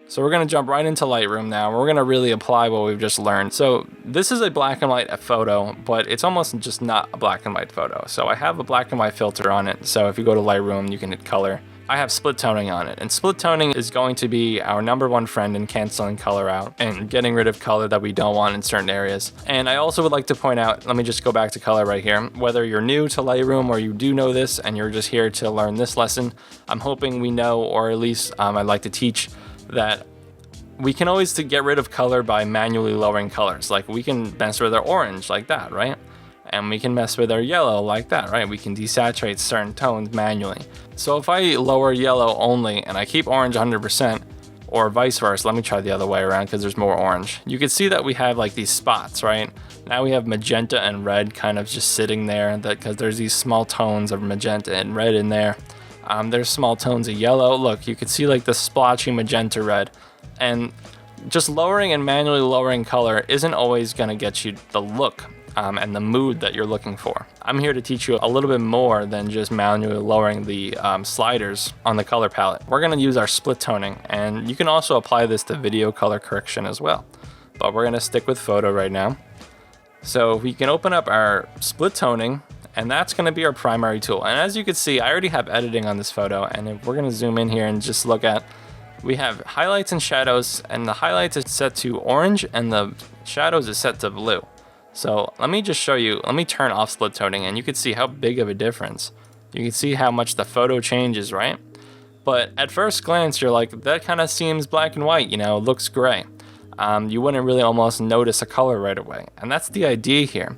So we're going to jump right into Lightroom now. We're going to really apply what we've just learned. So this is a black and white photo, but it's almost just not a black and white photo. So I have a black and white filter on it. So if you go to Lightroom, you can hit color. I have split toning on it, and split toning is going to be our #1 friend in canceling color out and getting rid of color that we don't want in certain areas. And I also would like to point out, let me just go back to color right here, whether you're new to Lightroom or you do know this and you're just here to learn this lesson, I'm hoping we know, or at least I'd like to teach, that we can always get rid of color by manually lowering colors. Like we can mess with our orange like that, right? And we can mess with our yellow like that, right? We can desaturate certain tones manually. So if I lower yellow only and I keep orange 100%, or vice versa, let me try the other way around because there's more orange. You can see that we have like these spots, right? Now we have magenta and red kind of just sitting there because there's these small tones of magenta and red in there. There's small tones of yellow. Look, you can see like the splotchy magenta red. And just lowering and manually lowering color isn't always gonna get you the look and the mood that you're looking for. I'm here to teach you a little bit more than just manually lowering the sliders on the color palette. We're gonna use our split toning, and you can also apply this to video color correction as well. But we're gonna stick with photo right now. So we can open up our split toning, and that's gonna be our primary tool. And as you can see, I already have editing on this photo, and if we're gonna zoom in here and just look at, we have highlights and shadows, and the highlights is set to orange and the shadows is set to blue. So let me just show you, let me turn off split toning and you can see how big of a difference. You can see how much the photo changes, right? But at first glance, you're like, that kind of seems black and white, you know, it looks gray. You wouldn't really almost notice a color right away. And that's the idea here.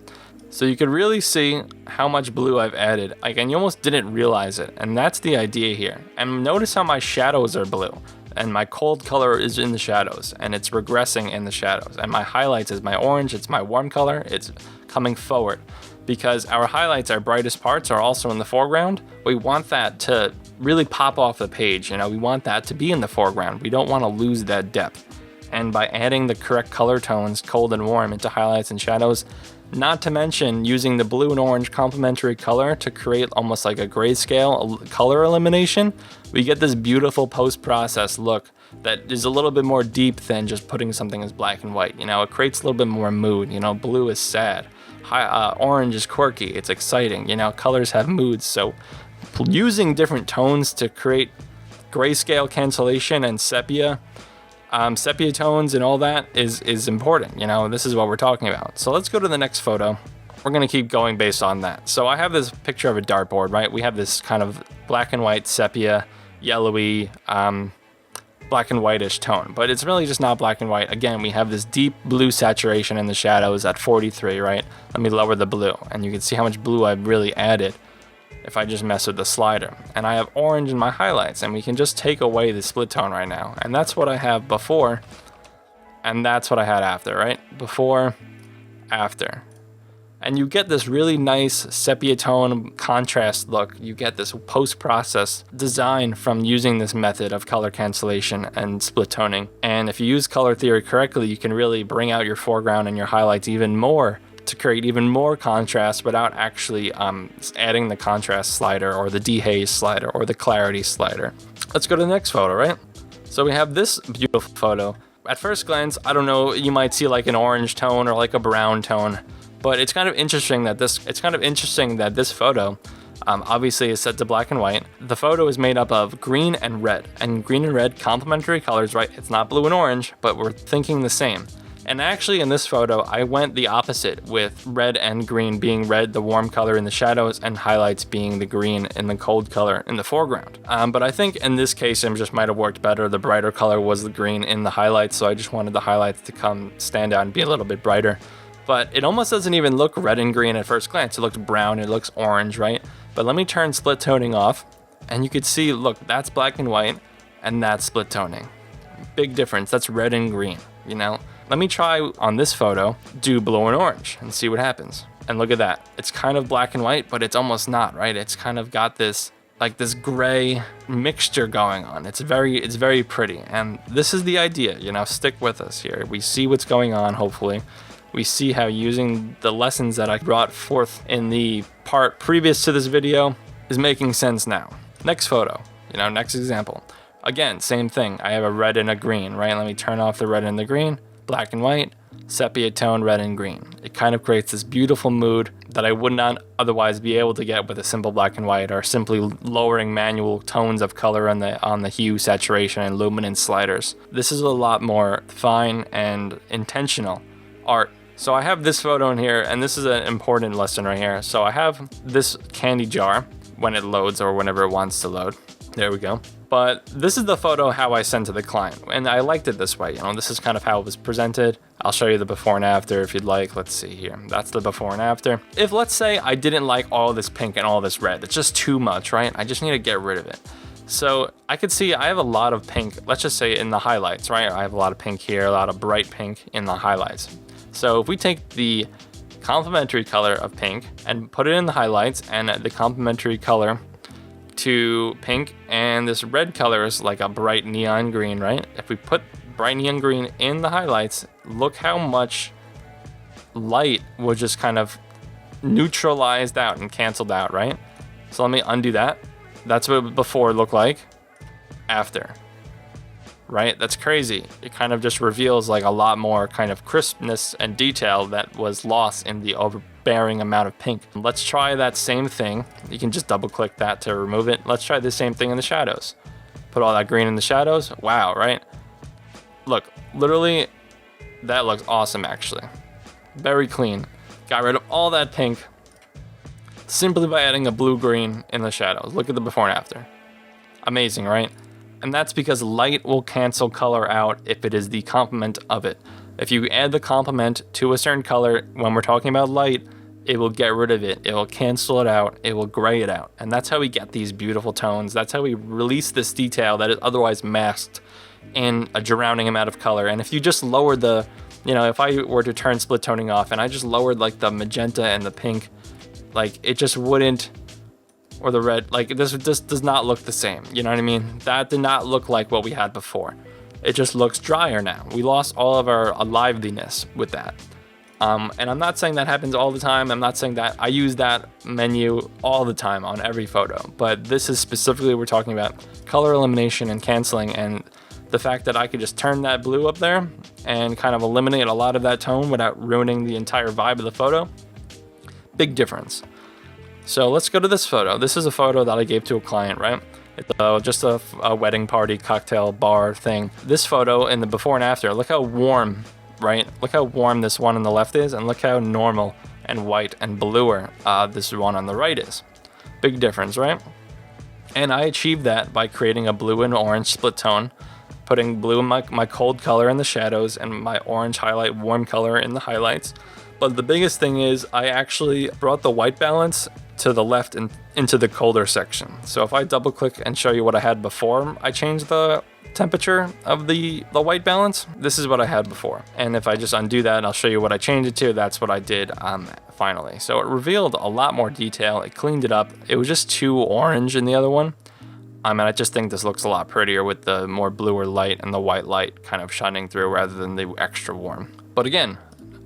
So you could really see how much blue I've added, like, and you almost didn't realize it. And that's the idea here. And notice how my shadows are blue. And my cold color is in the shadows, and it's regressing in the shadows. And my highlights is my orange, it's my warm color, it's coming forward. Because our highlights, our brightest parts, are also in the foreground. We want that to really pop off the page, you know, we want that to be in the foreground. We don't want to lose that depth. And by adding the correct color tones, cold and warm, into highlights and shadows, not to mention using the blue and orange complementary color to create almost like a grayscale color elimination, we get this beautiful post-process look that is a little bit more deep than just putting something as black and white. You know, it creates a little bit more mood. You know, blue is sad, orange is quirky, it's exciting. You know, colors have moods. So using different tones to create grayscale cancellation and sepia tones and all that is important. You know, this is what we're talking about. So let's go to the next photo. We're gonna keep going based on that. So I have this picture of a dartboard, right? We have this kind of black and white, sepia, yellowy, black and whitish tone, but it's really just not black and white. Again, we have this deep blue saturation in the shadows at 43, right? Let me lower the blue, and you can see how much blue I've really added if I just mess with the slider. And I have orange in my highlights, and we can just take away the split tone right now. And that's what I have before, and that's what I had after, right? Before, after. And you get this really nice sepia tone contrast look. You get this post-process design from using this method of color cancellation and split toning. And if you use color theory correctly, you can really bring out your foreground and your highlights even more to create even more contrast without actually adding the contrast slider or the dehaze slider or the clarity slider. Let's go to the next photo, right? So we have this beautiful photo. At first glance, I don't know, you might see like an orange tone or like a brown tone, but it's kind of interesting that this photo obviously is set to black and white. The photo is made up of green and red complementary colors, right? It's not blue and orange, but we're thinking the same. And actually in this photo, I went the opposite, with red and green being red, the warm color in the shadows, and highlights being the green and the cold color in the foreground. But I think in this case, it just might have worked better. The brighter color was the green in the highlights, so I just wanted the highlights to stand out and be a little bit brighter. But it almost doesn't even look red and green at first glance. It looks brown, it looks orange, right? But let me turn split toning off, and you could see, look, that's black and white, and that's split toning. Big difference, that's red and green, you know? Let me try on this photo, do blue and orange and see what happens. And look at that. It's kind of black and white, but it's almost not, right? It's kind of got this, like this gray mixture going on. It's very pretty. And this is the idea, you know, stick with us here. We see what's going on, hopefully. We see how using the lessons that I brought forth in the part previous to this video is making sense now. Next photo, you know, next example. Again, same thing. I have a red and a green, right? Let me turn off the red and the green, black and white, sepia tone, red and green. It kind of creates this beautiful mood that I would not otherwise be able to get with a simple black and white, or simply lowering manual tones of color on the hue, saturation, and luminance sliders. This is a lot more fine and intentional art. So I have this photo in here, and this is an important lesson right here. So I have this candy jar when it loads, or whenever it wants to load. There we go. But this is the photo how I sent to the client, and I liked it this way. You know, this is kind of how it was presented. I'll show you the before and after if you'd like. Let's see here. That's the before and after. If, let's say, I didn't like all this pink and all this red, it's just too much, right? I just need to get rid of it. So I could see I have a lot of pink, let's just say in the highlights, right? I have a lot of pink here, a lot of bright pink in the highlights. So if we take the complementary color of pink and put it in the highlights, and the complementary color to pink, and this red color is like a bright neon green, right? If we put bright neon green in the highlights, look how much light was just kind of neutralized out and canceled out, right? So let me undo that. That's what before looked like. After, right? That's crazy. It kind of just reveals like a lot more kind of crispness and detail that was lost in the overbearing amount of pink. Let's try that same thing. You can just double click that to remove it. Let's try the same thing in the shadows. Put all that green in the shadows. Wow, right? Look, literally, that looks awesome actually. Very clean. Got rid of all that pink simply by adding a blue-green in the shadows. Look at the before and after. Amazing, right? And that's because light will cancel color out if it is the complement of it. If you add the complement to a certain color, when we're talking about light, it will get rid of it. It will cancel it out. It will gray it out. And that's how we get these beautiful tones. That's how we release this detail that is otherwise masked in a drowning amount of color. And if you just lower the, you know, if I were to turn split toning off and I just lowered like the magenta and the pink, like it just wouldn't, or the red, like this just does not look the same. You know what I mean? That did not look like what we had before. It just looks drier now. We lost all of our liveliness with that. And I'm not saying that happens all the time. I'm not saying that I use that menu all the time on every photo, but this is specifically, we're talking about color elimination and canceling, and the fact that I could just turn that blue up there and kind of eliminate a lot of that tone without ruining the entire vibe of the photo. Big difference. So let's go to this photo. This is a photo that I gave to a client, right? It's just a wedding party, cocktail bar thing. This photo in the before and after, look how warm, right? Look how warm this one on the left is, and look how normal and white and bluer this one on the right is. Big difference, right? And I achieved that by creating a blue and orange split tone, putting blue in my cold color in the shadows and my orange highlight warm color in the highlights. But the biggest thing is I actually brought the white balance to the left and into the colder section. So if I double click and show you what I had before I changed the temperature of the white balance, this is what I had before. And if I just undo that, I'll show you what I changed it to. That's what I did finally. So it revealed a lot more detail. It cleaned it up. It was just too orange in the other one. And I just think this looks a lot prettier with the more bluer light and the white light kind of shining through rather than the extra warm. But again,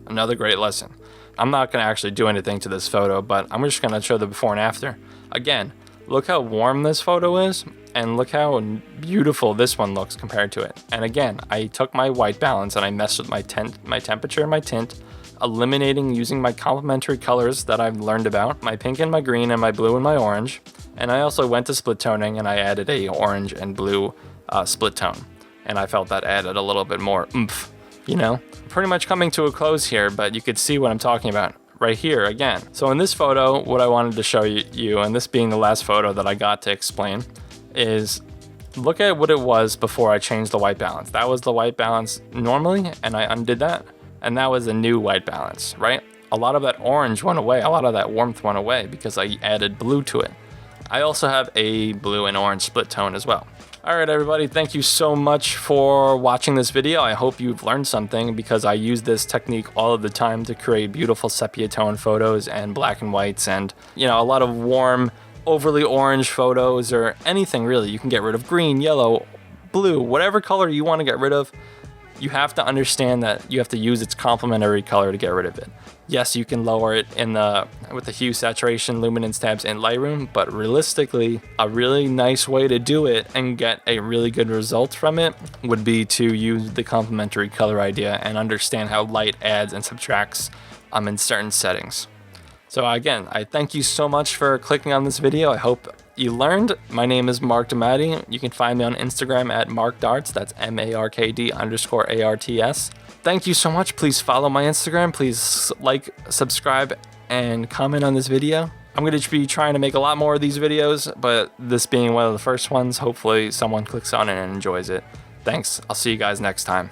another great lesson. I'm not going to actually do anything to this photo, but I'm just going to show the before and after. Again, look how warm this photo is, and look how beautiful this one looks compared to it. And again, I took my white balance and I messed with my temperature and my tint, eliminating using my complementary colors that I've learned about, my pink and my green and my blue and my orange. And I also went to split toning and I added a orange and blue split tone. And I felt that added a little bit more oomph, you know? Pretty much coming to a close here, but you could see what I'm talking about right here again. So in this photo, what I wanted to show you, and this being the last photo that I got to explain, is look at what it was before I changed the white balance. That was the white balance normally, and I undid that, and that was a new white balance, right? A lot of that orange went away, a lot of that warmth went away because I added blue to it. I also have a blue and orange split tone as well. All right, everybody, thank you so much for watching this video. I hope you've learned something because I use this technique all of the time to create beautiful sepia tone photos and black and whites and, you know, a lot of warm, overly orange photos or anything really. You can get rid of green, yellow, blue, whatever color you want to get rid of. you have to understand that you have to use its complementary color to get rid of it. Yes, you can lower it with the hue, saturation, luminance tabs in Lightroom, but realistically, a really nice way to do it and get a really good result from it would be to use the complementary color idea and understand how light adds and subtracts in certain settings. So again, I thank you so much for clicking on this video. I hope you learned. My name is Mark DiMattei. You can find me on Instagram at markdarts. That's MARKD_ARTS. Thank you so much. Please follow my Instagram. Please like, subscribe, and comment on this video. I'm going to be trying to make a lot more of these videos, but this being one of the first ones, hopefully someone clicks on it and enjoys it. Thanks. I'll see you guys next time.